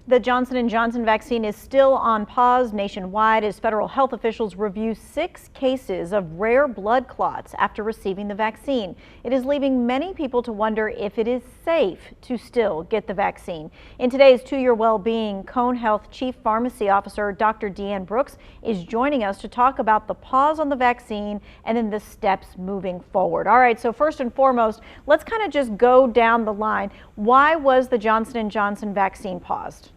The Johnson & Johnson vaccine is still on pause nationwide as federal health officials review 6 cases of rare blood clots after receiving the vaccine. It is leaving many people to wonder if it is safe to still get the vaccine. In today's To Your Well-Being, Cone Health Chief Pharmacy Officer Dr. DeAnne Brooks is joining us to talk about the pause on the vaccine and then the steps moving forward. All right, so first and foremost, let's kind of just go down the line. Why was the Johnson & Johnson vaccine paused?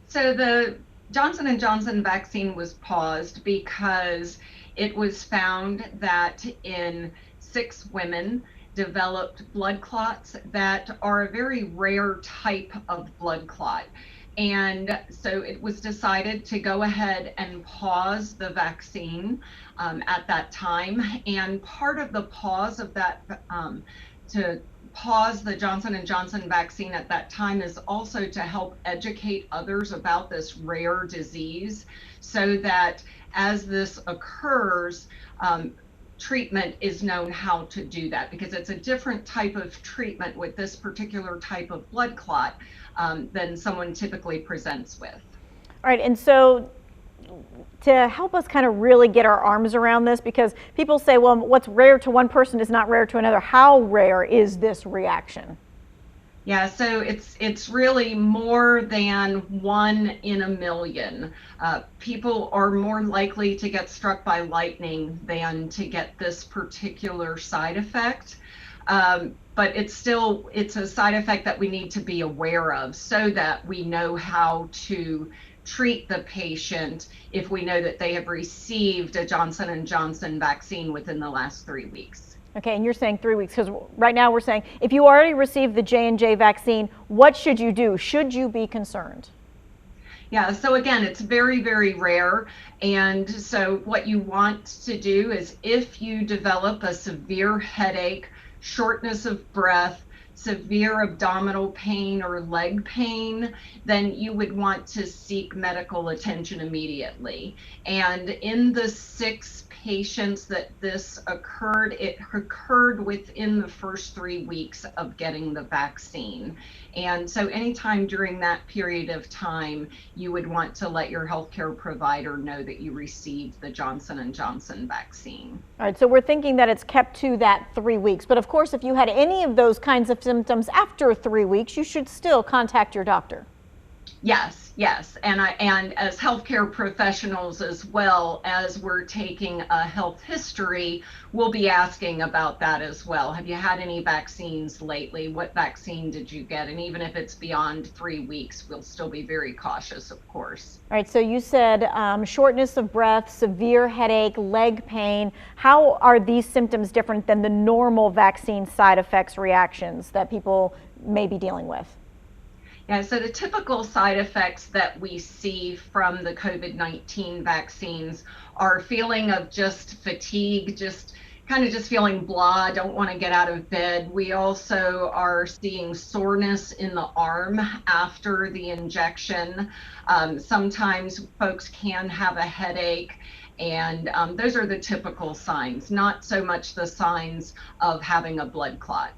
So the Johnson & Johnson vaccine was paused because it was found that in 6 women developed blood clots that are a very rare type of blood clot. And so it was decided to go ahead and pause the vaccine at that time. And part of the pause of that, to pause the Johnson & Johnson vaccine at that time is also to help educate others about this rare disease so that as this occurs, treatment is known how to do that, because it's a different type of treatment with this particular type of blood clot than someone typically presents with. All right, and so to help us kind of really get our arms around this, because people say, well, what's rare to one person is not rare to another. How rare is this reaction? Yeah, so it's really more than 1 in a million. People are more likely to get struck by lightning than to get this particular side effect. But it's a side effect that we need to be aware of so that we know how to treat the patient if we know that they have received a Johnson & Johnson vaccine within the last 3 weeks. Okay, and you're saying 3 weeks, because right now we're saying if you already received the J&J vaccine, what should you do? Should you be concerned? Yeah, so again, it's very, very rare. And so what you want to do is if you develop a severe headache, shortness of breath, severe abdominal pain or leg pain, then you would want to seek medical attention immediately. And in the 6 patients that this occurred, it occurred within the first 3 weeks of getting the vaccine. And so anytime during that period of time, you would want to let your healthcare provider know that you received the Johnson & Johnson vaccine. All right, so we're thinking that it's kept to that 3 weeks. But of course, if you had any of those kinds of symptoms after 3 weeks, you should still contact your doctor. Yes, and as healthcare professionals, as well as we're taking a health history, we'll be asking about that as well. Have you had any vaccines lately? What vaccine did you get? And even if it's beyond 3 weeks, we'll still be very cautious, of course. All right, so you said shortness of breath, severe headache, leg pain. How are these symptoms different than the normal vaccine side effects reactions that people may be dealing with? Yeah, so the typical side effects that we see from the COVID-19 vaccines are feeling of just fatigue, just feeling blah, don't want to get out of bed. We also are seeing soreness in the arm after the injection. Sometimes folks can have a headache, and those are the typical signs, not so much the signs of having a blood clot.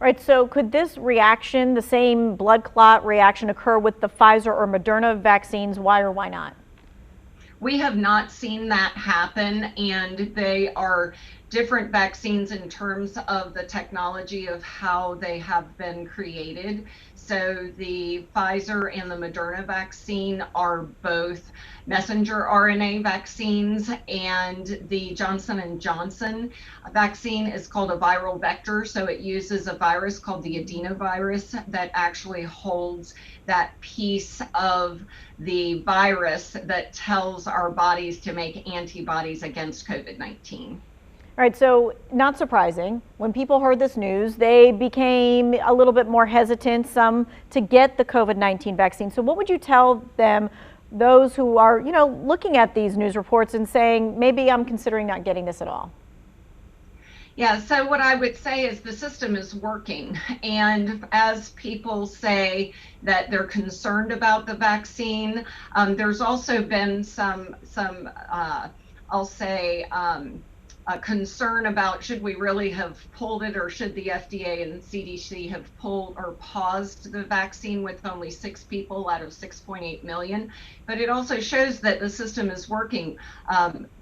All right, so could this reaction, the same blood clot reaction, occur with the Pfizer or Moderna vaccines? Why or why not? We have not seen that happen, and they are different vaccines in terms of the technology of how they have been created. So the Pfizer and the Moderna vaccine are both messenger RNA vaccines, and the Johnson & Johnson vaccine is called a viral vector. So it uses a virus called the adenovirus that actually holds that piece of the virus that tells our bodies to make antibodies against COVID-19. All right, so not surprising, when people heard this news, they became a little bit more hesitant, some to get the COVID-19 vaccine. So what would you tell them, those who are, looking at these news reports and saying, maybe I'm considering not getting this at all? Yeah, so what I would say is the system is working. And as people say that they're concerned about the vaccine, there's also been some I'll say, concern about should we really have pulled it, or should the FDA and CDC have pulled or paused the vaccine with only 6 people out of 6.8 million. But it also shows that the system is working.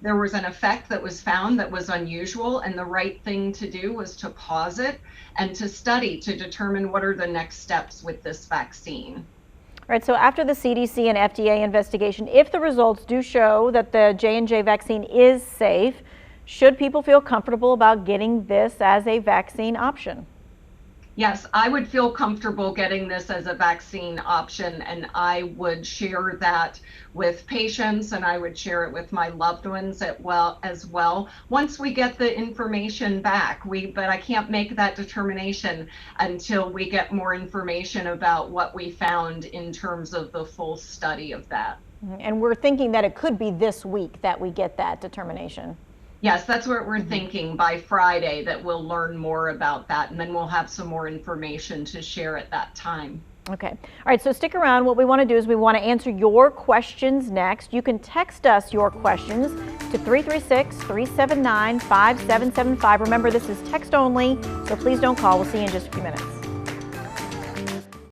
There was an effect that was found that was unusual, and the right thing to do was to pause it and to study to determine what are the next steps with this vaccine. All right, so after the CDC and FDA investigation, if the results do show that the J&J vaccine is safe, should people feel comfortable about getting this as a vaccine option? Yes, I would feel comfortable getting this as a vaccine option, and I would share that with patients, and I would share it with my loved ones as well. Once we get the information back, but I can't make that determination until we get more information about what we found in terms of the full study of that. And we're thinking that it could be this week that we get that determination. Yes, that's what we're thinking, by Friday, that we'll learn more about that, and then we'll have some more information to share at that time. Okay. All right, so stick around. What we want to do is we want to answer your questions next. You can text us your questions to 336-379-5775. Remember, this is text only, so please don't call. We'll see you in just a few minutes.